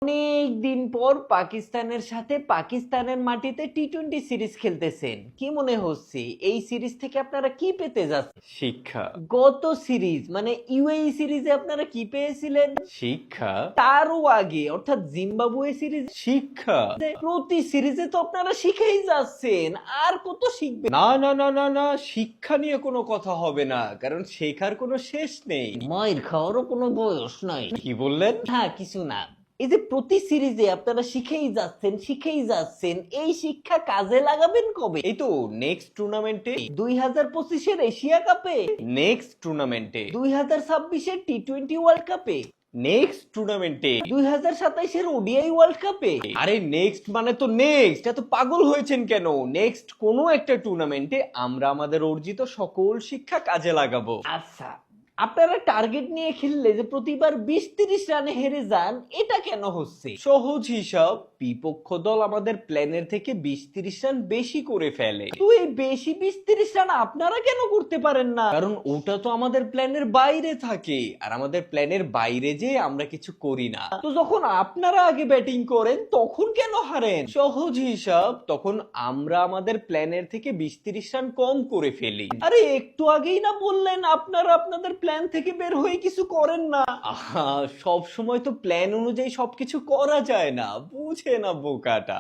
অনেক দিন পর পাকিস্তানের সাথে পাকিস্তানের মাটিতে টি-20 সিরিজ খেলতেছেন, কি মনে হচ্ছে এই সিরিজ থেকে আপনারা কি পেতে যাচ্ছেন? শিক্ষা। গত সিরিজ মানে ইউএই সিরিজে আপনারা কি পেয়েছিলেন? শিক্ষা। তারও আগে অর্থাৎ জিম্বাবুয়ে সিরিজ, শিক্ষা। প্রতি সিরিজে তো আপনারা শিখেই যাচ্ছেন, আর কত শিখবেন? না না না না না, শিক্ষা নিয়ে কোনো কথা হবে না, কারণ শেখার কোনো শেষ নেই। মায়ের খাওয়ারও কোনো বয়স নাই। কি বললেন? হ্যাঁ, কিছু না। এই যে প্রতি সিরিজে আপনারা শিখেই যাচ্ছেন, এই শিক্ষা কাজে লাগাবেন কবে? এই তো নেক্সট টুর্নামেন্টে। 2025-এর এশিয়া কাপে, নেক্সট টুর্নামেন্টে। 2026-এর টি-20 ওয়ার্ল্ড কাপে, নেক্সট টুর্নামেন্টে। 2027-এর ওডিআই ওয়ার্ল্ড কাপে। আরে নেক্সট মানে তো নেক্সট, এত পাগল হয়েছেন কেন? নেক্সট কোনো একটা টুর্নামেন্টে আমরা আমাদের অর্জিত সকল শিক্ষা কাজে লাগাবো। আচ্ছা, আপনারা টার্গেট নিয়ে খেললে যে প্রতিবার 20-30 রানে হেরে যান, এটা কেন হচ্ছে? সহজ হিসাব, বিপক্ষ দল আমাদের প্ল্যানের থেকে 20-30 রান বেশি করে ফেলে। তো এই বেশি 20-30 রান আপনারা কেন করতে পারেন না? কারণ ওটা তো আমাদের প্ল্যানের বাইরে থাকে, আর আমাদের প্ল্যানের বাইরে যে আমরা কিছু করি না। তো যখন আপনারা আগে ব্যাটিং করেন তখন কেন হারেন? সহজ হিসাব, তখন আমরা আমাদের প্ল্যানের থেকে 20-30 রান কম করে ফেলি। আরে একটু আগেই না বললেন আপনারা আপনাদের প্ল্যান থেকে বের হয়ে কিছু করেন না? সব সময় তো প্ল্যান অনুযায়ী সবকিছু করা যায় না, বুঝে না বোকাটা।